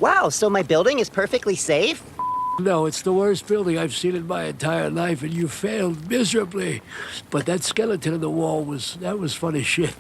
Wow, so my building is perfectly safe? No, it's the worst building I've seen in my entire life, and you failed miserably. But that skeleton on the wall was funny shit.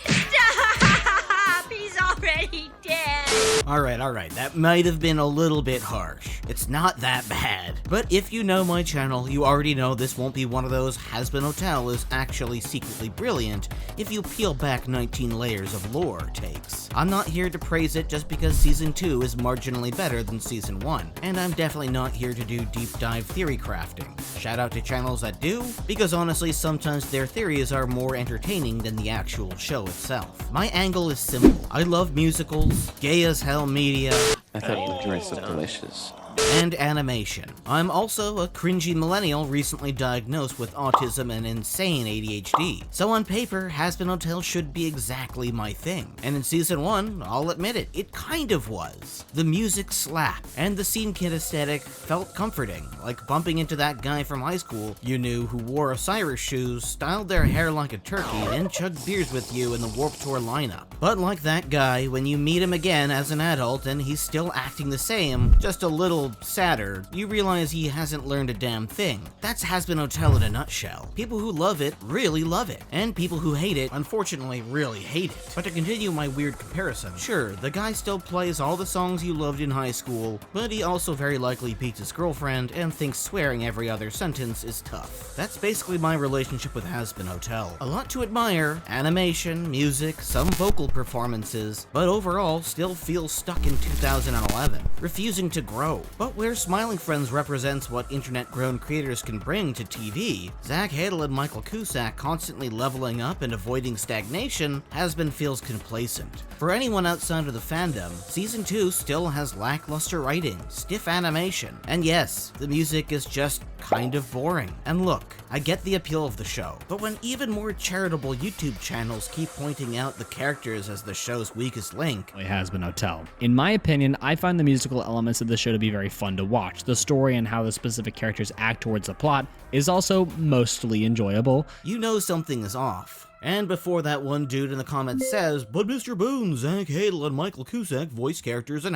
Stop! He's already dead. Alright, that might have been a little bit harsh. It's not that bad. But if you know my channel, you already know this won't be one of those Hazbin Hotel is actually secretly brilliant if you peel back 19 layers of lore takes. I'm not here to praise it just because Season 2 is marginally better than Season 1, and I'm definitely not here to do deep dive theory crafting. Shout out to channels that do, because honestly sometimes their theories are more entertaining than the actual show itself. My angle is simple. I love musicals, gay as hell media, I thought blue drinks looked delicious. and animation. I'm also a cringy millennial recently diagnosed with autism and insane ADHD, so on paper, Hazbin Hotel should be exactly my thing. And in Season 1, I'll admit it kind of was. The music slapped, and the scene kid aesthetic felt comforting, like bumping into that guy from high school you knew who wore Osiris shoes, styled their hair like a turkey, and chugged beers with you in the Warped Tour lineup. But like that guy, when you meet him again as an adult and he's still acting the same, just a little sadder, you realize he hasn't learned a damn thing. That's Hazbin Hotel in a nutshell. People who love it really love it, and people who hate it unfortunately really hate it. But to continue my weird comparison, sure, the guy still plays all the songs you loved in high school, but he also very likely beats his girlfriend and thinks swearing every other sentence is tough. That's basically my relationship with Hazbin Hotel. A lot to admire, animation, music, some vocal performances, but overall still feels stuck in 2011, refusing to grow. But where Smiling Friends represents what internet-grown creators can bring to TV, Zach Hadel and Michael Cusack constantly leveling up and avoiding stagnation, Hazbin feels complacent. For anyone outside of the fandom, Season 2 still has lackluster writing, stiff animation, and yes, the music is just kind of boring. And look, I get the appeal of the show, but when even more charitable YouTube channels keep pointing out the characters as the show's weakest link, It has been Hotel. In my opinion, I find the musical elements of the show to be very fun to watch. The story and how the specific characters act towards the plot is also mostly enjoyable. you know something is off. And before that one dude in the comments says, "But Mr. Boone, Zach Hadel, and Michael Cusack voice characters and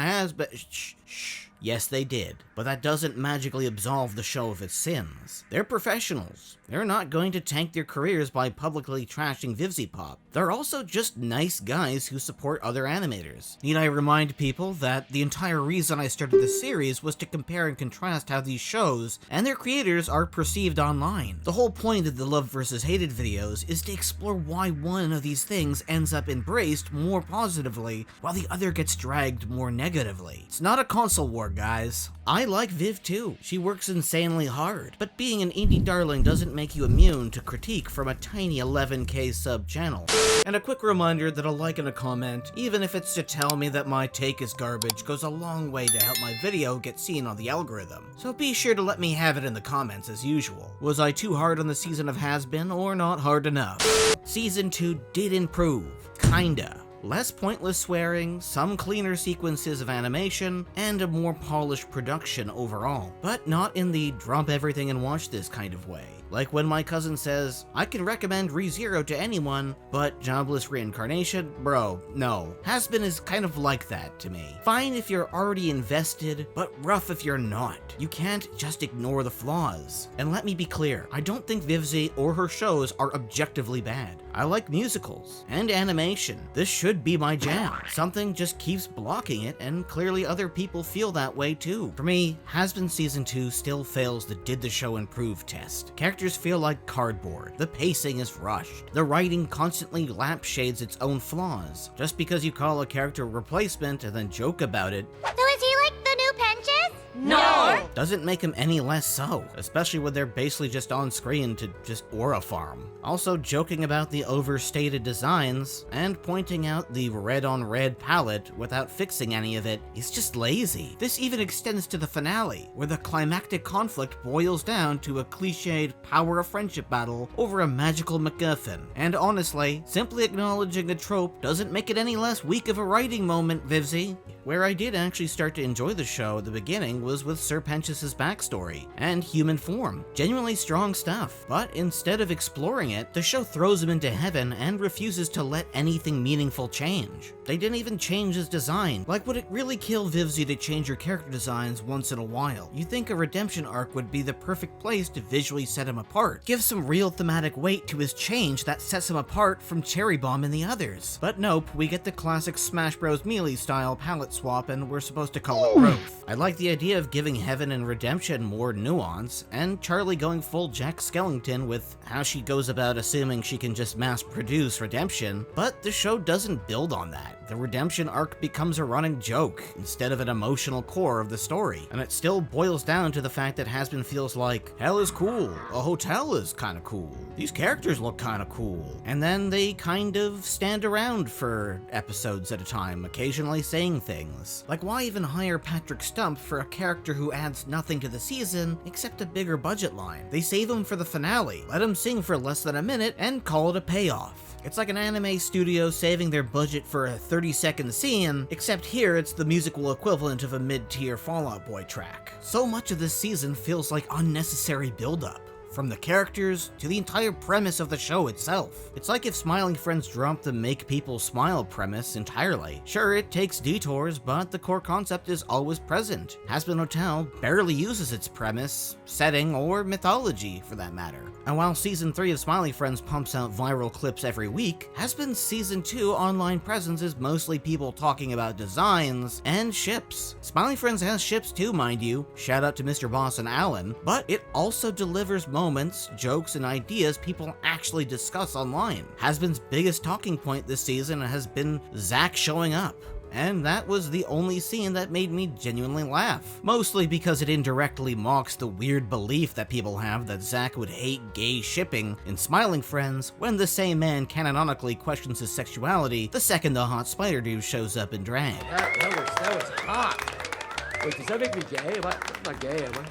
shh. Yes, they did, but that doesn't magically absolve the show of its sins. They're professionals. They're not going to tank their careers by publicly trashing vivziepop. They're also just nice guys who support other animators. Need I remind people that the entire reason I started this series was to compare and contrast how these shows and their creators are perceived online. The whole point of the love versus hated videos is to explore why one of these things ends up embraced more positively while the other gets dragged more negatively. It's not a console war, guys. I like Viv too. She works insanely hard, but being an indie darling doesn't make you immune to critique from a tiny 11K sub channel. And a quick reminder that a like and a comment, even if it's to tell me that my take is garbage, goes a long way to help my video get seen on the algorithm. So be sure to let me have it in the comments as usual. Was I too hard on the season of Hazbin or not hard enough? Season 2 did improve, kinda. Less pointless swearing, some cleaner sequences of animation, and a more polished production overall. But not in the drop everything and watch this kind of way. Like when my cousin says, "I can recommend ReZero to anyone, but Jobless Reincarnation? Bro, no." Hazbin is kind of like that to me. Fine if you're already invested, but rough if you're not. You can't just ignore the flaws. And let me be clear, I don't think Vivzie or her shows are objectively bad. I like musicals and animation. This should be my jam. Something just keeps blocking it, and clearly other people feel that way too. For me, Hazbin Season 2 still fails the did the show improve test. Characters feel like cardboard. The pacing is rushed. The writing constantly lampshades its own flaws. Just because you call a character a replacement and then joke about it, So is he like the new Penches? No! doesn't make him any less so, especially when they're basically just on screen to just aura farm. Also, joking about the overstated designs and pointing out the red on red palette without fixing any of it is just lazy. This even extends to the finale, where the climactic conflict boils down to a cliched power of friendship battle over a magical MacGuffin. And honestly, simply acknowledging the trope doesn't make it any less weak of a writing moment, Vivzie. Where I did actually start to enjoy the show at the beginning was with Sir Pentious' backstory and human form. Genuinely strong stuff, but instead of exploring it, the show throws him into heaven and refuses to let anything meaningful change. They didn't even change his design. Like, would it really kill Vivzie to change your character designs once in a while? You'd think a redemption arc would be the perfect place to visually set him apart. Give some real thematic weight to his change that sets him apart from Cherry Bomb and the others. But nope, we get the classic Smash Bros. Melee style palette swap and we're supposed to call it growth. I like the idea of giving Heaven and Redemption more nuance, and Charlie going full Jack Skellington with how she goes about assuming she can just mass produce Redemption, but the show doesn't build on that. The Redemption arc becomes a running joke instead of an emotional core of the story, and it still boils down to the fact that Hazbin feels like, hell is cool, a hotel is kinda cool, these characters look kinda cool, and then they kind of stand around for episodes at a time, occasionally saying things. Like, why even hire Patrick Stump for a character who adds nothing to the season except a bigger budget line? They save him for the finale, let him sing for less than a minute, and call it a payoff. It's like an anime studio saving their budget for a 30-second scene, except here it's the musical equivalent of a mid-tier Fall Out Boy track. So much of this season feels like unnecessary build-up. From the characters to the entire premise of the show itself. It's like if Smiling Friends dropped the make people smile premise entirely. Sure, it takes detours, but the core concept is always present. Hazbin Hotel barely uses its premise, setting, or mythology for that matter. And while Season 3 of Smiling Friends pumps out viral clips every week, Hazbin's Season 2 online presence is mostly people talking about designs and ships. Smiling Friends has ships too, mind you, shout out to Mr. Boss and Alan, but it also delivers moments, jokes, and ideas people actually discuss online. Hazbin's biggest talking point this season has been Zach showing up. And that was the only scene that made me genuinely laugh. Mostly because it indirectly mocks the weird belief that people have that Zach would hate gay shipping in Smiling Friends when the same man canonically questions his sexuality the second the hot spider dude shows up in drag. That was hot. Wait, does that make me gay? I'm not gay, am I?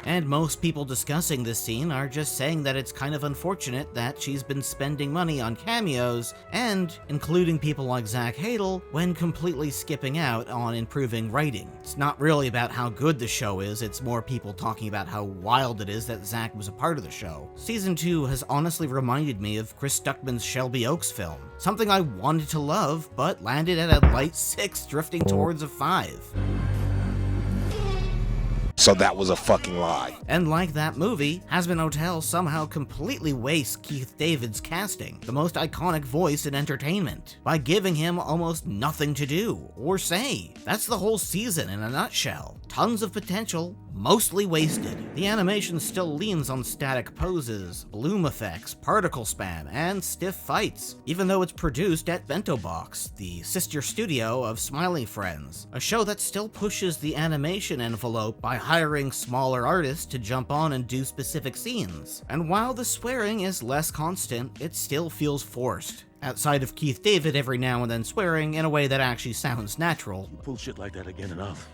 And most people discussing this scene are just saying that it's kind of unfortunate that she's been spending money on cameos and including people like Zach Hadel when completely skipping out on improving writing. It's not really about how good the show is, it's more people talking about how wild it is that Zach was a part of the show. Season 2 has honestly reminded me of Chris Stuckman's Shelby Oaks film, something I wanted to love but landed at a light 6 drifting towards a 5. So that was a fucking lie. And like that movie, Hazbin Hotel somehow completely wastes Keith David's casting, the most iconic voice in entertainment, by giving him almost nothing to do or say. That's the whole season in a nutshell. Tons of potential, mostly wasted. The animation still leans on static poses, bloom effects, particle spam, and stiff fights, even though it's produced at Bento Box, the sister studio of Smiling Friends, a show that still pushes the animation envelope by hiring smaller artists to jump on and do specific scenes. And while the swearing is less constant, it still feels forced. Outside of Keith David every now and then swearing in a way that actually sounds natural. You pull shit like that again enough.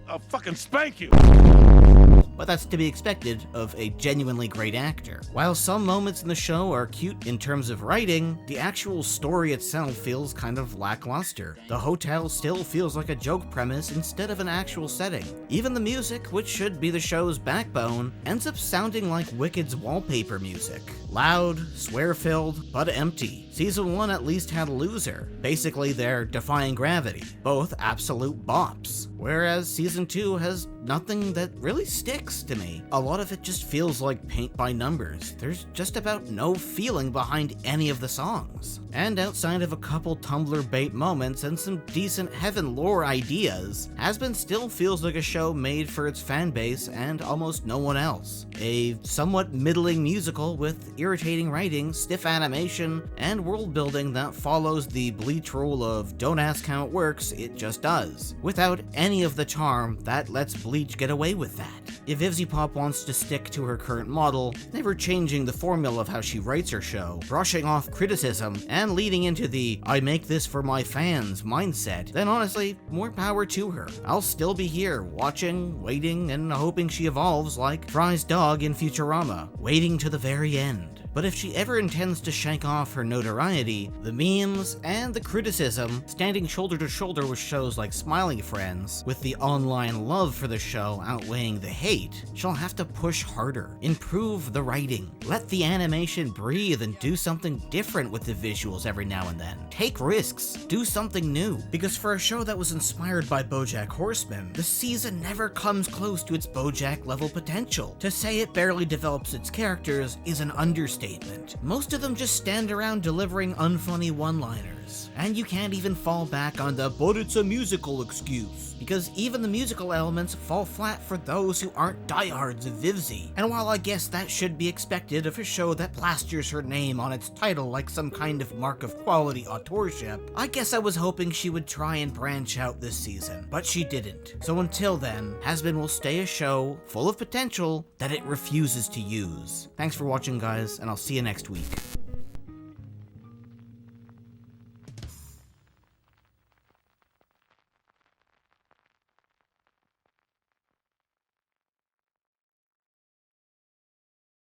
I'll fucking spank you! But that's to be expected of a genuinely great actor. While some moments in the show are cute in terms of writing, the actual story itself feels kind of lackluster. The hotel still feels like a joke premise instead of an actual setting. Even the music, which should be the show's backbone, ends up sounding like Wicked's wallpaper music. Loud, swear-filled, but empty. Season 1 at least had Loser. Basically, they're defying gravity. Both absolute bops. Whereas Season 2 has nothing that really sticks to me. A lot of it just feels like paint by numbers. There's just about no feeling behind any of the songs. And outside of a couple Tumblr bait moments and some decent Heaven lore ideas, Hazbin still feels like a show made for its fan base and almost no one else. A somewhat middling musical with irritating writing, stiff animation, and world building that follows the Bleach rule of don't ask how it works, it just does, without any of the charm that lets Bleach get away with that. If vivziepop wants to stick to her current model, never changing the formula of how she writes her show, brushing off criticism, and leading into the I make this for my fans mindset, then honestly, more power to her. I'll still be here, watching, waiting, and hoping she evolves like Fry's dog in Futurama, waiting to the very end. But if she ever intends to shank off her notoriety, the memes, and the criticism, standing shoulder to shoulder with shows like Smiling Friends, with the online love for the show outweighing the hate, she'll have to push harder, improve the writing, let the animation breathe and do something different with the visuals every now and then. Take risks, do something new, because for a show that was inspired by BoJack Horseman, the season never comes close to its BoJack level potential. To say it barely develops its characters is an understatement. Most of them just stand around delivering unfunny one-liners. And you can't even fall back on the "but it's a musical" excuse, because even the musical elements fall flat for those who aren't diehards of Vivzie. And while I guess that should be expected of a show that plasters her name on its title like some kind of mark of quality authorship, I guess I was hoping she would try and branch out this season, but she didn't. So until then, Hazbin will stay a show full of potential that it refuses to use. Thanks for watching, guys, and I'll see you next week.